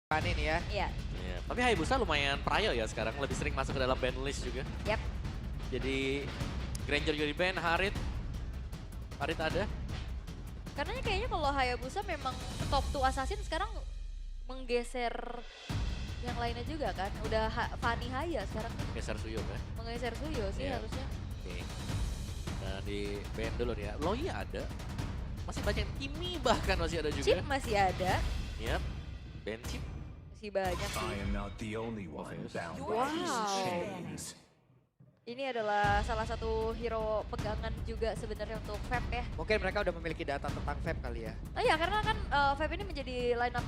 Panin ya. Iya. Iya, tapi Hayabusa lumayan prayo ya sekarang, lebih sering masuk ke dalam ban list juga. Yap. Jadi Granger juga di ban, Harit ada. Karena kayaknya kalau Hayabusa memang top 2 assassin sekarang menggeser yang lainnya juga kan. Udah Fanny Haya sekarang Geser Suyo kan. menggeser Suyo sih Iya. harusnya. Oke. Nah di ban dulu nih ya, Loi ada. Masih banyak, Kimi bahkan masih ada juga. Chip masih ada, Yap, ban Chip. masih banyak sih. I am not the only one bound by Wow. these chains. Ini adalah salah satu hero pegangan juga sebenarnya untuk Fab ya. Mungkin mereka udah memiliki data tentang Fab kali ya. Oh iya, karena kan Fab ini menjadi line up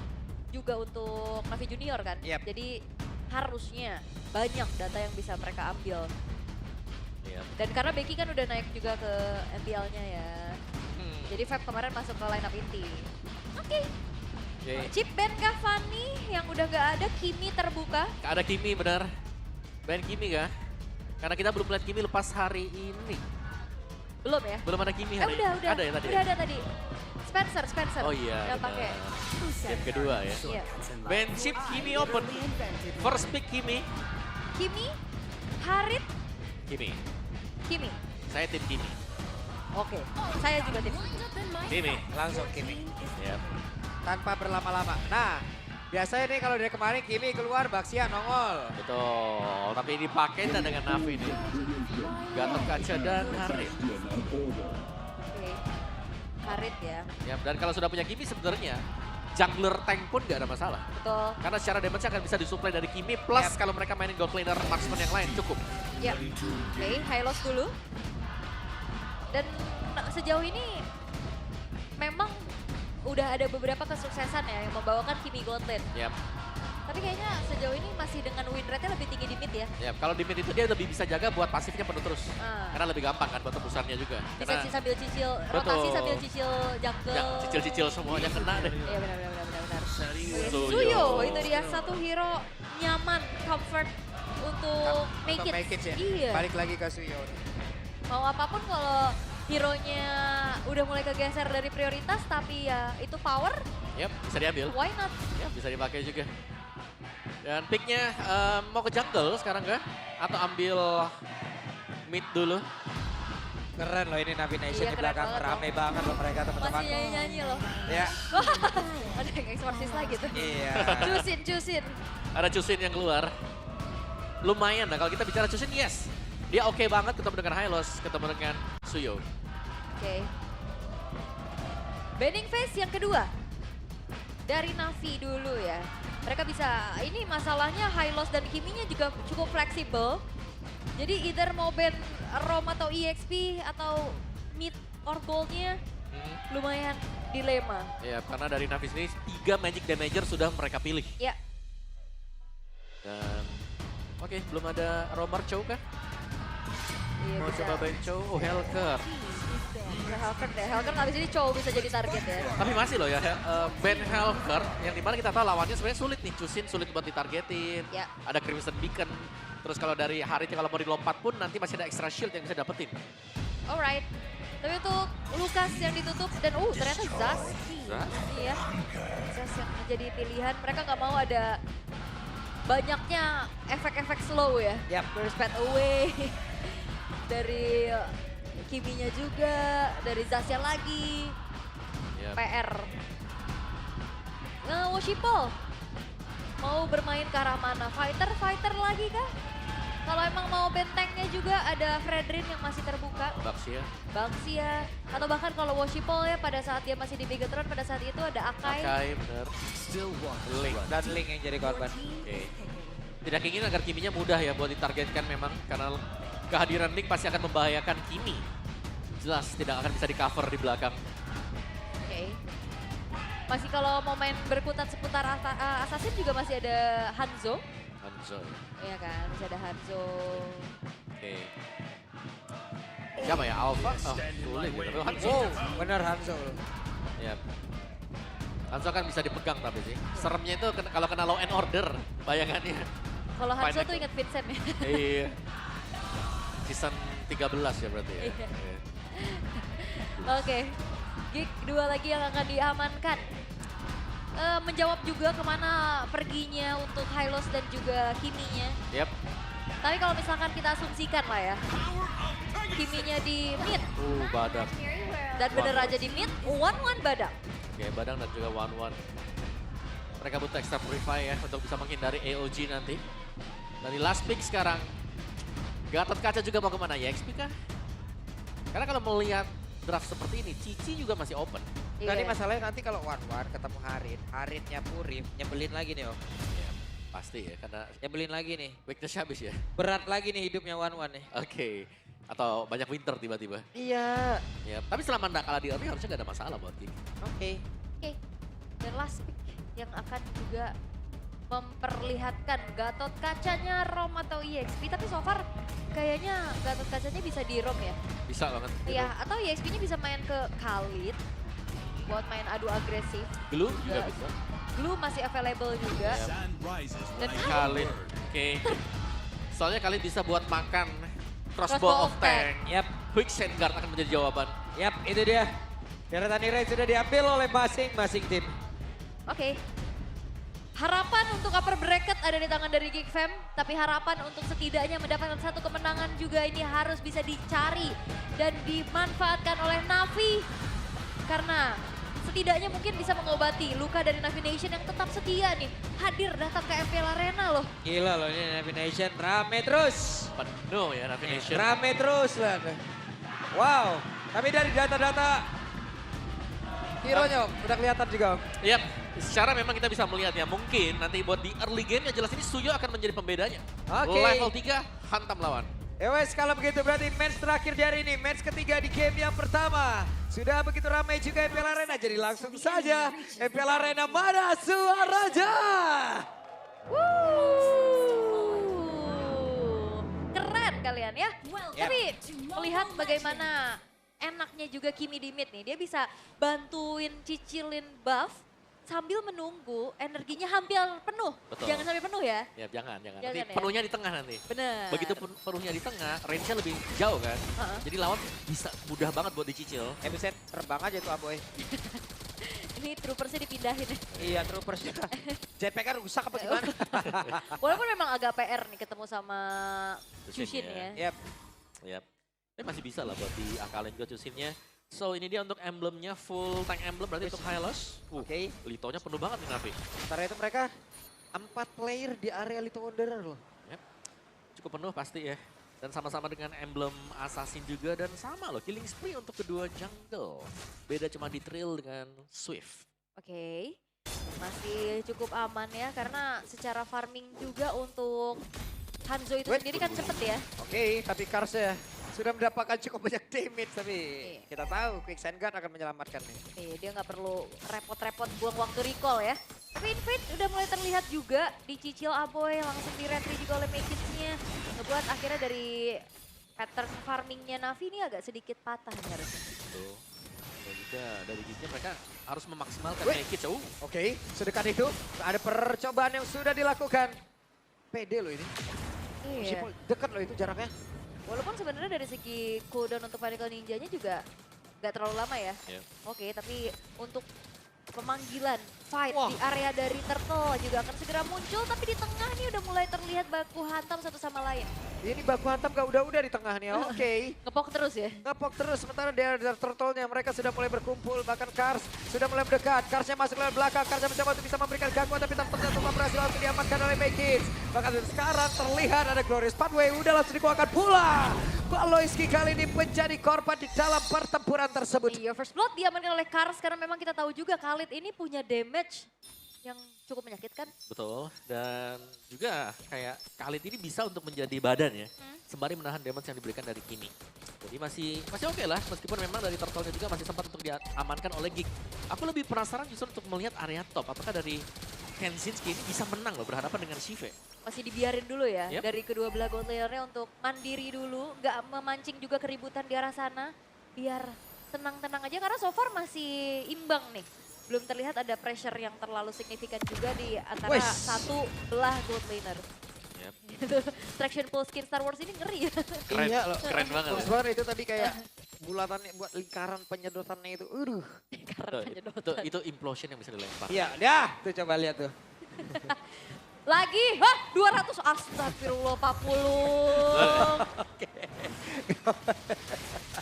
juga untuk Navi Junior kan. Yap. Jadi harusnya banyak data yang bisa mereka ambil. Yap. Dan karena Becky kan udah naik juga ke MPL-nya ya. Jadi Fab kemarin masuk ke line up inti. Oke. Oke. Chip ban kah Fanny yang udah gak ada, Kimi terbuka. Ada Kimi benar. Ban Kimi kah? Karena kita belum lihat Kimi lepas hari ini. Belum ya? Belum ada Kimi hari Udah. ini. Ada ya tadi? Udah ada tadi. Spencer. Oh iya, Yang pakai. game kedua ya. Iya. Ban Chip Kimi open. First pick Kimi. Kimi, Harit, Kimi. Kimi. Saya tim Kimi. Oke, saya juga tim. Kimi. Langsung Kimi. Yap. Tanpa berlama-lama. Nah, biasanya nih kalau dari kemarin Kimi keluar, Baxia nongol. Betul. Tapi dipakai dengan Navi nih. Gatot Kaca dan Harit. Oke. Harit ya, Yap. Dan kalau sudah punya Kimi sebenarnya jungler tank pun gak ada masalah. betul. Karena secara damage akan bisa disuplai dari Kimi plus Yap. kalau mereka mainin gold laner marksman yang lain cukup. Ya, oke, Hylos dulu. Dan sejauh ini memang udah ada beberapa kesuksesan ya yang membawakan Kimi gold lane. Yap. Tapi kayaknya sejauh ini masih dengan win rate-nya lebih tinggi di mid ya. Yap. Kalau di mid itu dia lebih bisa jaga buat pasifnya penuh terus. Ah. Karena lebih gampang kan buat tembusannya juga. Bisa Karena sambil cicil, Betul. rotasi sambil cicil jungle. ya, cicil-cicil semuanya kena deh. Iya benar. Suyo. Suyo, itu dia satu hero nyaman, comfort untuk make it. Make it ya. Iya. Balik lagi ke Suyo. Mau apapun kalau hero-nya udah mulai kegeser dari prioritas tapi ya itu power, Yap, bisa diambil. why not? Ya, bisa dipakai juga. Dan picknya mau ke jungle sekarang kah? Atau ambil mid dulu? Keren loh ini Navi Nation Iya, di keren belakang. banget Rame banget loh mereka teman-teman. Masih nyanyi-nyanyi loh. Ya, Ada yang eksorsis lagi tuh. iya. Cusin. Ada Chusin yang keluar. Lumayan lah kalau kita bicara Chusin, yes. Dia oke banget ketemu dengan Hylos, ketemu dengan Suyo. Oke. Banning phase yang kedua. Dari Navi dulu ya. Mereka bisa, ini masalahnya Hylos dan Kiminya juga cukup fleksibel. Jadi either mau ban Rom atau EXP atau mid or goldnya lumayan dilema. Ya, karena dari Navi sendiri 3 magic damager sudah mereka pilih. Ya, Dan oke, belum ada Romer Chow kah? iya Mau bisa. coba ban Chow? Oh, Helker. Bisa Helker deh. Helker abis ini Chow bisa jadi target ya. Tapi masih loh ya, ban Helker yang dimana kita tahu lawannya sebenarnya sulit nih. Chusin sulit buat ditargetin. Ya. Ada Crimson Beacon. Terus kalau dari Harit kalau mau dilompat pun nanti masih ada extra shield yang bisa dapetin. Alright. Tapi untuk Lukas yang ditutup dan ternyata Zaski. Zas? Iya. Zas yang menjadi pilihan. Mereka nggak mau ada banyaknya efek-efek slow ya. Yap. Burst pad away. Dari Kiminya juga, dari Zasya lagi. Ya. PR. Woshipol. Mau bermain ke arah mana? Fighter lagi kah? Kalau emang mau bentengnya juga ada Fredrin yang masih terbuka. Baxia. Baxia, atau bahkan kalau Woshipol ya pada saat dia masih di Bigetron, pada saat itu ada Akai. Akai, bener. Still one. Link. Dan Link yang jadi korban. Oke. Tidak ingin agar Kiminya mudah ya buat ditargetkan memang. Karena kehadiran Link pasti akan membahayakan Kimi. Jelas tidak akan bisa di cover di belakang. Oke. Masih kalau mau main berkutat seputar Assassin juga masih ada Hanzo. Hanzo. Iya kan, masih ada Hanzo. Oke. Siapa ya? Alpha? Oh, sulit gitu. Hanzo. Wow, bener Hanzo. Ya. Hanzo kan bisa dipegang tapi sih. Seremnya itu kalau kena law and order bayangannya. Kalau Hanzo Final. tuh inget Vincent ya. Iya. Season 13 ya berarti ya. Iya. Iya. Oke, Gig 2 lagi yang akan diamankan. menjawab juga kemana perginya untuk Hylos dan juga Kiminya. Yap. Tapi kalau misalkan kita asumsikan lah ya, Kiminya di mid Badak. dan bener aja di mid, 1-1 Badak. Oke, Badang dan juga 1-1. Mereka butuh extra purify ya untuk bisa menghindari AOG nanti. Dari last pick sekarang, Gatot Kaca juga mau kemana? YXP kah? Karena kalau melihat draft seperti ini, Cici juga masih open. Nah, ini Iya. masalahnya nanti kalau one-one ketemu Harit, Haritnya Purif, nyebelin lagi nih Om. Ya, pasti ya, karena Nyebelin lagi nih. weakness-nya habis ya. Berat lagi nih hidupnya one-one nih. Oke. Atau banyak winter tiba-tiba. Iya. Ya, tapi selama nggak kalah di early harusnya nggak ada masalah buat Kiki. Oke. Oke, dan last pick yang akan juga memperlihatkan Gatot Kacanya Rom atau EXP. Tapi so far kayaknya Gatot Kacanya bisa di Rom ya. Bisa banget. Iya, atau EXP-nya bisa main ke Khalid buat main adu agresif. Glue juga Yes. bisa. Blue masih available juga. Sun rises Dan like Khalid. Oke. Soalnya Khalid bisa buat makan crossbow of tank. Yap. Quick send guard akan menjadi jawaban. Yap, itu dia. Deretan Ray sudah diambil oleh masing-masing tim. Oke. Harapan untuk upper bracket ada di tangan dari Geek Fam, tapi harapan untuk setidaknya mendapatkan satu kemenangan juga ini harus bisa dicari dan dimanfaatkan oleh Navi. Karena setidaknya mungkin bisa mengobati luka dari Navi Nation yang tetap setia nih. Hadir datang ke MPL Arena loh. Gila loh ini Navi Nation rame terus. Penuh ya Navi Nation. Rame terus lah. Wow, tapi dari data-data hero-nya Om, udah kelihatan juga Om. Yap, secara memang kita bisa melihat ya, mungkin nanti buat di early game ya jelas ini Suyo akan menjadi pembedanya. Oke. Level 3, hantam lawan. Ya wes, kalau begitu berarti match terakhir di hari ini, match ketiga di game yang pertama. Sudah begitu ramai juga MPL Arena, jadi langsung saja MPL Arena mana suaranya? Keren kalian ya. Yap. Tapi melihat bagaimana enaknya juga Kimi di mid nih. Dia bisa bantuin cicilin buff sambil menunggu energinya hampir penuh. Betul. Jangan sampai penuh ya. Ya jangan. Jangan Nanti ya. penuhnya di tengah nanti. Bener. Begitu penuhnya di tengah, range-nya lebih jauh kan. Heeh. Jadi lawan bisa mudah banget buat dicicil. Buset, terbang aja tuh Aboy. Ini troopersnya dipindahin. Iya, troopers. Jetpack kan rusak apa gimana? Walaupun memang agak PR nih ketemu sama Chushin Chushin ya. ya. Yap. Yap. Tapi masih bisa lah buat diakalin juga Chusinnya. So ini dia untuk emblemnya, full tank emblem berarti untuk Hylos. Oke. Litonya penuh banget nih Navi. Sementara itu mereka 4 player di area Little Wanderer loh. Yap. Cukup penuh pasti ya. Dan sama-sama dengan emblem assassin juga dan sama loh killing spree untuk kedua jungle. Beda cuma di Trill dengan Swift. Oke. Masih cukup aman ya karena secara farming juga untuk Hanzo itu Wait. sendiri kan cepet ya. Oke, tapi Kars ya sudah mendapatkan cukup banyak damage. Tapi Iya. kita tahu Quick Sand Gun akan menyelamatkan nih. Dia nggak perlu repot-repot buang waktu recall ya. Tapi Invade udah mulai terlihat juga dicicil Aboy, langsung di-retry juga oleh Magic's-nya. Ngebuat akhirnya dari pattern farmingnya Navi ini agak sedikit patah nih harusnya. Tuh. Dan juga dari Gignya mereka harus memaksimalkan Wait. make it. Oke, sedekat itu ada percobaan yang sudah dilakukan. Pede loh ini. Iya. Meskipun dekat loh itu jaraknya. Walaupun sebenarnya dari segi cooldown untuk Panical Ninja-nya juga nggak terlalu lama ya. Iya. Oke, tapi untuk pemanggilan fight Wah. di area dari Turtle juga akan segera muncul. Tapi di tengah nih udah mulai terlihat baku hantam satu sama lain. Ini baku hantam gak udah-udah di tengah nih. Oke. Ngepok terus ya. Ngepok terus sementara di area turtle-nya mereka sudah mulai berkumpul. Bahkan Kars sudah mulai mendekat. Karsnya masuk lewat belakang. Karsnya mencoba untuk bisa memberikan gangguan tapi tampaknya untuk berhasil langsung diamankan oleh Magic. Bahkan sekarang terlihat ada Glorious Pathway. Udah langsung dikeluarkan pula. Baloiski kali ini menjadi korban di dalam pertempuran tersebut. Iya, First Blood diamankan oleh Kars karena memang kita tahu juga Khalid ini punya damage yang cukup menyakitkan. Betul. Dan juga kayak Khalid ini bisa untuk menjadi badan ya. Sembari menahan damage yang diberikan dari Kimi. Jadi masih oke lah. Meskipun memang dari turtle-nya juga masih sempat untuk diamankan oleh Gig. Aku lebih penasaran justru untuk melihat area top. Apakah dari Kensinski ini bisa menang loh berhadapan dengan Shive. Masih dibiarin dulu ya Yep. dari kedua belah gold layer-nya untuk mandiri dulu. Nggak memancing juga keributan di arah sana. Biar tenang-tenang aja karena so far masih imbang nih. Belum terlihat ada pressure yang terlalu signifikan juga di antara Wes. satu belah gold laner. Yep. Traction Pulse skin Star Wars ini ngeri ya. Keren, Iya loh. keren banget. Bagus banget itu tadi kayak bulatannya buat lingkaran penyedotannya itu. Karena penyedotan. Itu implosion yang bisa dilempar. Iya, dah. Tuh coba lihat tuh. Lagi, hah 200, astagfirullah Pak Pulung.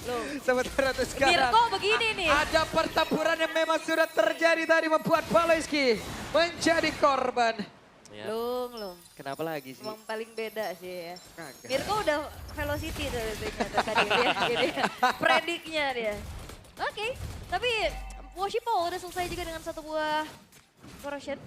Loh, Sementara tuh sekarang Mirko begini nih. ada pertempuran yang memang sudah terjadi tadi membuat Paloyski menjadi korban. Ya. Lung. Kenapa lagi sih? Emang paling beda sih ya. Kagak. Mirko udah velocity tuh tadi dia, gini, prediknya dia. Oke, tapi Worshipo udah selesai juga dengan satu buah corrosion.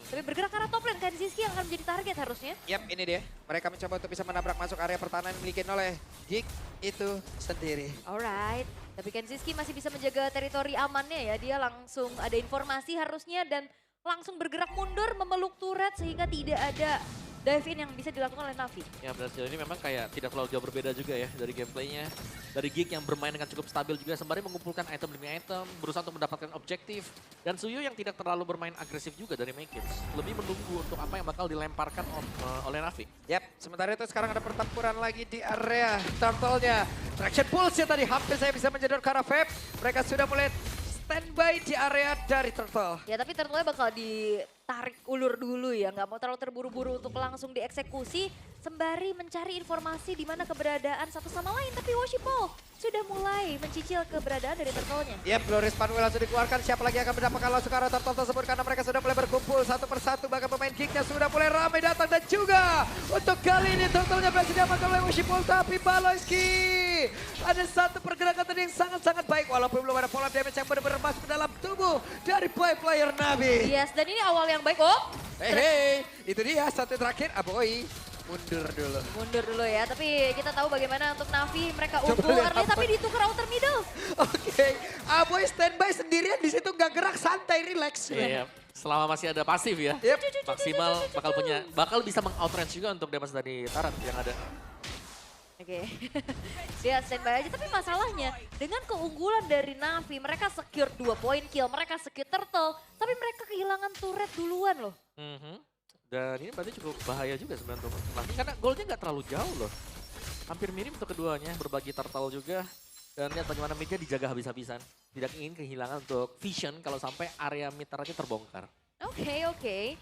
Tapi bergerak ke arah top lane, Kenziski yang akan menjadi target harusnya. Yap, ini dia. Mereka mencoba untuk bisa menabrak masuk area pertahanan yang dimiliki oleh Jig itu sendiri. Alright, tapi Kenziski masih bisa menjaga teritori amannya ya. Dia langsung ada informasi harusnya dan langsung bergerak mundur memeluk turret sehingga tidak ada dive in yang bisa dilakukan oleh Navi. Ya benar sejauh ini memang kayak tidak terlalu jauh berbeda juga ya dari gameplaynya. Dari Gig yang bermain dengan cukup stabil juga sembari mengumpulkan item demi item, berusaha untuk mendapatkan objektif. Dan Suyu yang tidak terlalu bermain agresif juga dari Make It. Lebih menunggu untuk apa yang bakal dilemparkan oleh Navi. Yap, sementara itu sekarang ada pertempuran lagi di area turtle-nya. Traction Pulse tadi hampir saya bisa menjedot ke arah Feb. Mereka sudah mulai standby di area dari turtle. Ya tapi turtle bakal ditarik ulur dulu ya, nggak mau terlalu terburu-buru untuk langsung dieksekusi. Sembari mencari informasi di mana keberadaan satu sama lain. Tapi Worshipo sudah mulai mencicil keberadaan dari turtle-nya. Yap, Glorious Manuel langsung dikeluarkan. Siapa lagi yang akan mendapatkan langsung ke arah turtle tersebut karena mereka sudah mulai berkumpul satu persatu. Bahkan pemain Geeknya sudah mulai ramai datang dan juga untuk kali ini turtle-nya berhasil diamankan oleh Worshipo. Tapi Paloyski ada satu pergerakan tadi yang sangat-sangat baik walaupun belum ada pola damage yang benar-benar masuk ke dalam tubuh dari player Navi. Yes, dan ini awal yang baik. Oh, Hei, itu dia satu terakhir. Aboy, mundur dulu. mundur dulu ya. Tapi kita tahu bagaimana untuk Navi mereka Coba unggul lihat early apa. tapi ditukar outer middle. Oke, Aboy standby sendirian di situ nggak gerak, santai, relax. Iya, selama masih ada pasif ya. Yep. Maksimal bakal bisa meng-outrange juga untuk damage dari Tarat yang ada. Oke, dia standby aja. Tapi masalahnya dengan keunggulan dari Navi, mereka secure 2 point kill, mereka secure turtle, tapi mereka kehilangan turret duluan loh. Dan ini berarti cukup bahaya juga sebenarnya untuk Navi karena goalnya nggak terlalu jauh loh. Hampir mirip untuk keduanya, berbagi turtle juga. Dan lihat bagaimana midnya dijaga habis-habisan. Tidak ingin kehilangan untuk vision kalau sampai area mid turretnya terbongkar. Oke.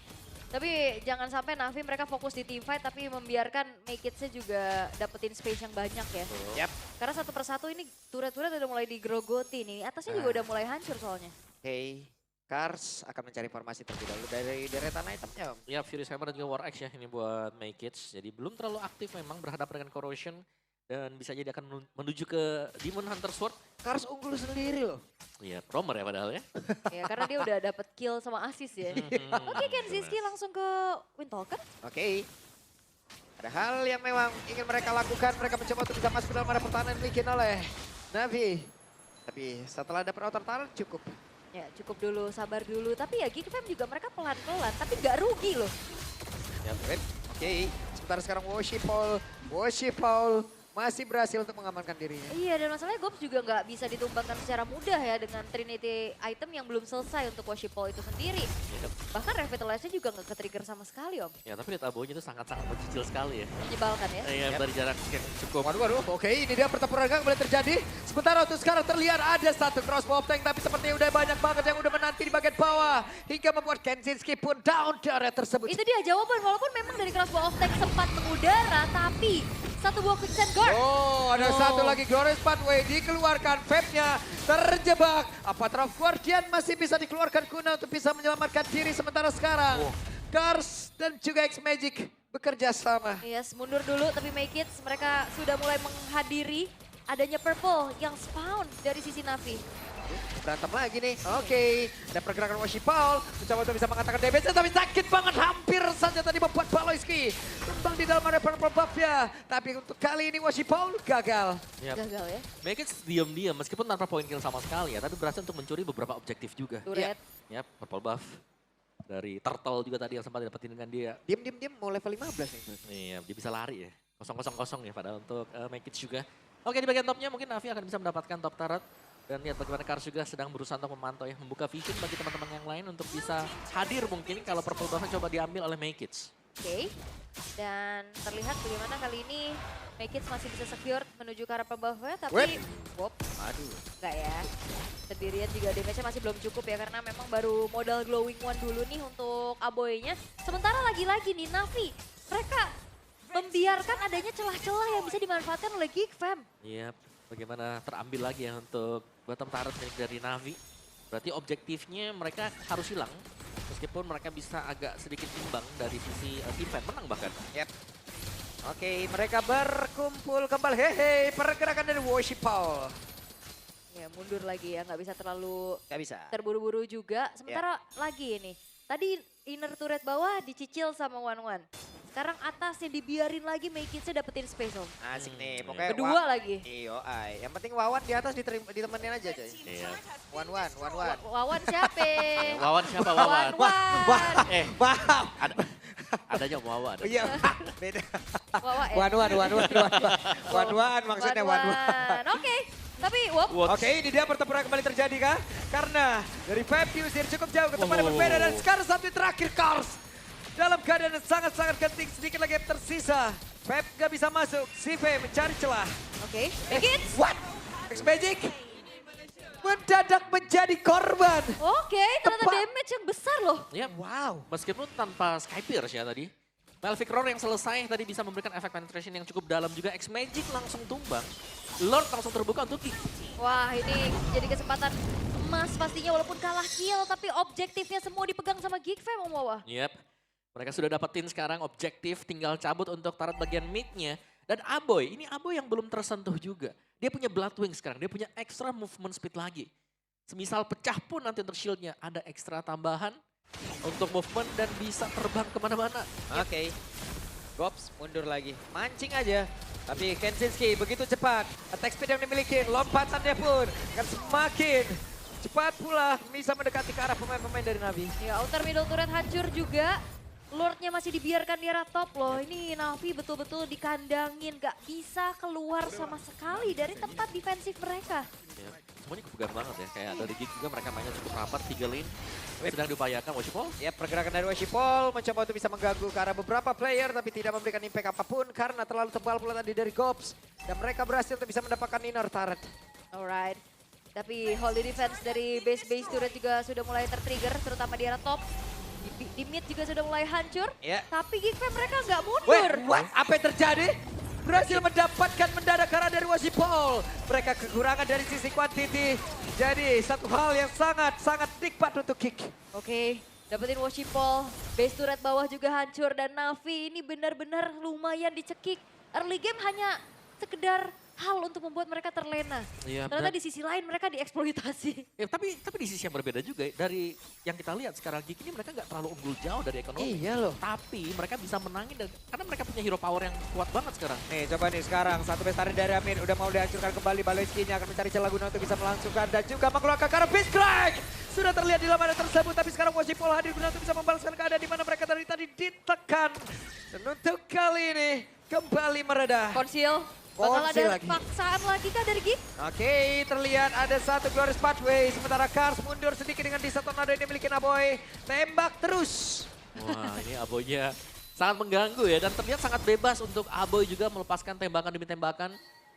Tapi jangan sampai Navi mereka fokus di team fight tapi membiarkan Make It-nya juga dapetin space yang banyak ya. Yap. Karena satu persatu ini turret-turret udah mulai digrogoti nih. Atasnya juga udah mulai hancur soalnya. Oke, Kars akan mencari formasi terlebih dahulu dari deretan itemnya. Om. Ya, Furious Hammer dan juga War Axe ya ini buat Make It. Jadi belum terlalu aktif memang berhadapan dengan Corrosion. Dan bisa jadi akan menuju ke Demon Hunter Sword. Kars unggul sendiri loh. Iya, Romer ya padahal ya. Ya karena dia udah dapet kill sama assist ya. Oke, Kenziski langsung ke Windtalker. Oke. Ada hal yang memang ingin mereka lakukan. Mereka mencoba untuk bisa masuk ke dalam area pertahanan yang dimiliki oleh Navi. Tapi setelah dapat outer tunnel cukup. Ya cukup dulu, sabar dulu. Tapi ya Geek Fam juga mereka pelan-pelan, tapi nggak rugi loh. Ya, oke. Sementara sekarang Worshipo masih berhasil untuk mengamankan dirinya. Iya, dan masalahnya Gops juga nggak bisa ditumbangkan secara mudah ya dengan Trinity item yang belum selesai untuk Worshipo itu sendiri. Yep. Bahkan Revitalize-nya juga nggak ke-trigger sama sekali Om. Ya, tapi lihat Abonya itu sangat-sangat mencicil sekali ya. Menyebalkan ya. Iya, Yep. dari jarak yang cukup. Waduh, oke, ini dia pertempuran yang kembali terjadi. Sementara untuk sekarang terlihat ada satu crossbow tank, tapi sepertinya udah banyak banget yang udah menanti di bagian bawah. Hingga membuat Kenziski pun down di area tersebut. Itu dia jawaban, walaupun memang dari Crossbow of Tank sempat mengudara, tapi satu buah quicksand guard. Oh, ada satu lagi Glorious Pathway dikeluarkan. Fab-nya terjebak. Apa Trap Guardian masih bisa dikeluarkan Kuna untuk bisa menyelamatkan diri sementara sekarang. Kars dan juga X-Magic bekerja sama. Yes, mundur dulu tapi Make It mereka sudah mulai menghadiri adanya purple yang spawn dari sisi Navi. Berantem lagi nih. Oke, ada pergerakan Washi Paul. Mencoba untuk bisa mengatakan damage tapi sakit banget. Hampir saja tadi membuat Paloyski tumbang di dalam area purple buff-nya. Tapi untuk kali ini Washi Paul gagal. Yap. Gagal ya. Make It diam-diam meskipun tanpa point kill sama sekali ya, tapi berhasil untuk mencuri beberapa objektif juga. Turret. Yap, purple buff. Dari Turtle juga tadi yang sempat dapetin dengan dia. Diam mau level 15 nih. Iya, dia bisa lari ya. 0-0-0 ya padahal untuk Make It juga. Oke, di bagian topnya mungkin Navi akan bisa mendapatkan top turret. Dan lihat bagaimana Kars juga sedang berusaha untuk memantau ya. Membuka vision bagi teman-teman yang lain untuk bisa hadir mungkin kalau purple buff-nya coba diambil oleh Make It. Oke. Dan terlihat bagaimana kali ini Makids masih bisa secure menuju ke arah pembawahnya, tapi Wait. wop, Aduh. enggak ya. Sendirian juga damage-nya masih belum cukup ya, karena memang baru modal glowing one dulu nih untuk Aboy-nya. Sementara lagi-lagi nih Navi, mereka membiarkan adanya celah-celah yang bisa dimanfaatkan oleh Geek Fam. Iya, bagaimana terambil lagi ya untuk bottom turret milik dari Navi. Berarti objektifnya mereka harus hilang. Meskipun mereka bisa agak sedikit imbang dari sisi tim fight, menang bahkan. Yep. Oke, mereka berkumpul kembali. Hehe, pergerakan dari Worship Paul. Ya mundur lagi ya, nggak bisa terlalu Gak bisa. terburu-buru juga. Sementara lagi ini, tadi inner turret bawah dicicil sama One. Sekarang atasnya dibiarin lagi, Makidsnya dapetin space Om. Asik nih, Hmm, pokoknya Kedua lagi. Iyo, ay. Yang penting Wawan di atas ditemenin aja coy. Iya. One. Wawan siapa? Wawan siapa Wawan? Wawan. Eh, Wow. adanya Wawan. Ada. Iya, beda. Wawan. One maksudnya one. Oke, tapi wop. Oke, ini dia pertempuran kembali terjadi kah? Karena dari Fab diusir cukup jauh ke tempat yang berbeda dan sekarang satu terakhir Kars. Dalam keadaan yang sangat-sangat genting, sedikit lagi yang tersisa. Fab gak bisa masuk, Sive mencari celah. Oke, Makids. What? X-Magic mendadak menjadi korban. Oke, ternyata Tepat. damage yang besar loh. Ya, Wow. meskipun tanpa Sky Pierce ya tadi. Malphite Roar yang selesai tadi bisa memberikan efek penetration yang cukup dalam juga. X-Magic langsung tumbang. Lord langsung terbuka untuk Geek. Wah, ini jadi kesempatan emas pastinya walaupun kalah kill, tapi objektifnya semua dipegang sama Geek Fam Om Wawa. Yep. Mereka sudah dapetin sekarang objektif, tinggal cabut untuk turret bagian mid-nya. Dan Aboy, ini Aboy yang belum tersentuh juga. Dia punya Bloodwing sekarang, dia punya extra movement speed lagi. Semisal pecah pun nanti untuk shieldnya ada ekstra tambahan untuk movement dan bisa terbang kemana-mana. Oke. Gops mundur lagi. Mancing aja. Tapi Kensinski begitu cepat. Attack speed yang dimiliki. Lompatannya pun akan semakin cepat pula bisa mendekati ke arah pemain-pemain dari Navi. Ya, outer middle turret hancur juga. Lordnya masih dibiarkan di arah top loh. Ini Navi betul-betul dikandangin, gak bisa keluar sama sekali dari tempat defensif mereka. Ya, semuanya kepegang banget ya. Kayak dari Geek juga mereka mainnya cukup rapat, 3 lane. Sedang diupayakan Worshipful. Ya, pergerakan dari Worshipful mencoba untuk bisa mengganggu ke arah beberapa player tapi tidak memberikan impact apapun karena terlalu tebal pula tadi dari Gops. Dan mereka berhasil untuk bisa mendapatkan inner turret. Alright. Tapi holy defense dari base turret juga sudah mulai tertrigger, terutama di arah top. Di mid juga sudah mulai hancur. Ya. Tapi Geek Fam mereka nggak Wait, mundur. what? Apa yang terjadi? Berhasil mendapatkan mendadak karena dari Worshipful. Mereka kekurangan dari sisi quantity. Jadi satu hal yang sangat-sangat nikmat untuk Kick. Oke, dapetin Worshipful. Base turret bawah juga hancur dan Navi ini benar-benar lumayan dicekik. Early game hanya sekedar hal untuk membuat mereka terlena. Iya, Ternyata di sisi lain mereka dieksploitasi. Ya, tapi di sisi yang berbeda juga dari yang kita lihat sekarang Geek ini mereka nggak terlalu unggul jauh dari ekonomi. Iya loh. Tapi mereka bisa menangin dan karena mereka punya hero power yang kuat banget sekarang. Nih coba nih sekarang satu bestari dari Amin udah mau dihancurkan kembali. Baleskinya akan mencari celah guna untuk bisa melangsungkan dan juga mengeluarkan karena Beast Crack. Sudah terlihat di lamanya tersebut tapi sekarang Worshipful hadir guna untuk bisa membalaskan keadaan di mana mereka tadi ditekan. Dan untuk kali ini kembali mereda. Konsil, bakal Konsil ada lagi. paksaan lagi kah dari Geek? Oke, terlihat ada satu Glorious Pathway. Sementara Kars mundur sedikit dengan Disa Tornado yang dimiliki Aboy. Tembak terus. Wah, ini Aboynya sangat mengganggu ya dan terlihat sangat bebas untuk Aboy juga melepaskan tembakan demi tembakan.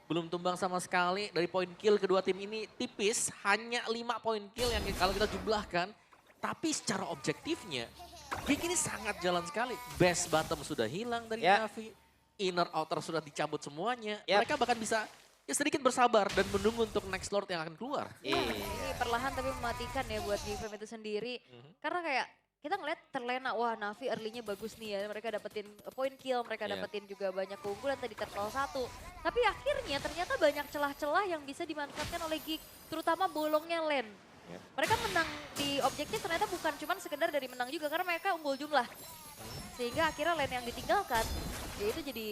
Belum tumbang sama sekali dari poin kill kedua tim ini tipis, hanya 5 poin kill yang kalau kita jumlahkan. Tapi secara objektifnya, Geek ini sangat jalan sekali. Best bottom sudah hilang dari Ya. Navi, inner outer sudah dicabut semuanya. Yap. Mereka bahkan bisa ya sedikit bersabar dan menunggu untuk next lord yang akan keluar. Iya. Ini perlahan tapi mematikan ya buat Geek Fam itu sendiri. Karena kayak kita ngeliat terlena, wah Navi early-nya bagus nih ya. Mereka dapetin point kill, mereka Iya. dapetin juga banyak keunggulan tadi turtle 1. Tapi akhirnya ternyata banyak celah-celah yang bisa dimanfaatkan oleh Geek. Terutama bolongnya lane. Iya. Mereka menang di objektif ternyata bukan cuma sekedar dari menang juga. Karena mereka unggul jumlah. Sehingga akhirnya lane yang ditinggalkan, ya itu jadi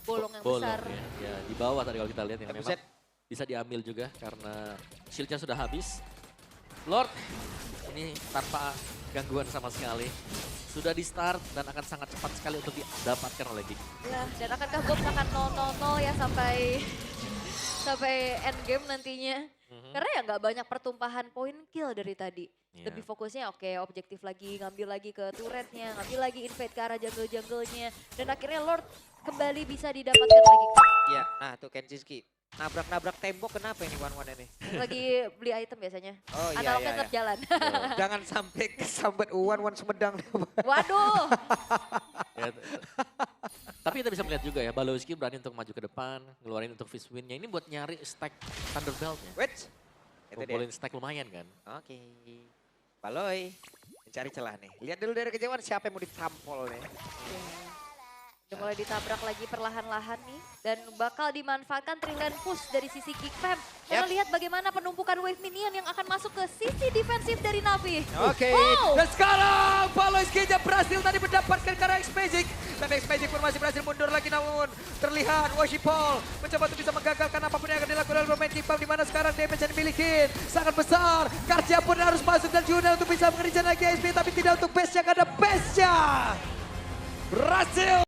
bolong yang besar. Ya, di bawah tadi kalau kita lihat yang memang Buset. bisa diambil juga karena shieldnya sudah habis. Lord, ini tanpa gangguan sama sekali. Sudah di start dan akan sangat cepat sekali untuk didapatkan oleh Geek. Ya, dan akankah Gops akan 0-0-0 ya sampai end game nantinya? Karena ya nggak banyak pertumpahan poin kill dari tadi. Iya. Lebih fokusnya oke, objektif lagi, ngambil lagi ke turretnya, ngambil lagi invade ke arah jungle-junglenya. Dan akhirnya Lord kembali bisa didapatkan lagi. Iya, nah tuh Kenjiski. Nabrak-nabrak tembok kenapa ini one-one ini? Lagi beli item biasanya. Oh iya, Analognya iya, tetap jalan. Jangan sampai kesambet one-one Sumedang. Waduh. Ya, tapi kita bisa melihat juga ya, Balowski berani untuk maju ke depan, ngeluarin untuk Fizz win-nya. Ini buat nyari stack Thunderbelt-nya. Wait, itu dia. Kumpulin stack lumayan kan. Oke, Baloy mencari celah nih. Lihat dulu dari kejauhan siapa yang mau ditampol nih. Udah mulai ditabrak lagi perlahan-lahan nih. Dan bakal dimanfaatkan Trillion push dari sisi Geek Fam. Kita Yep. lihat bagaimana penumpukan wave minion yang akan masuk ke sisi defensif dari Navi. Oke, Wow. dan sekarang Baloyski berhasil tadi mendapatkan ke arah X-Magic. Tapi X-Magic pun masih berhasil mundur lagi, namun terlihat Washipol mencoba untuk bisa menggagalkan apapun yang akan dilakukan oleh pemain Kingpam, di mana sekarang damage yang dimiliki sangat besar. Karcia pun harus masuk dan Juna untuk bisa mengejar lagi SP, tapi tidak untuk base-nya karena base-nya berhasil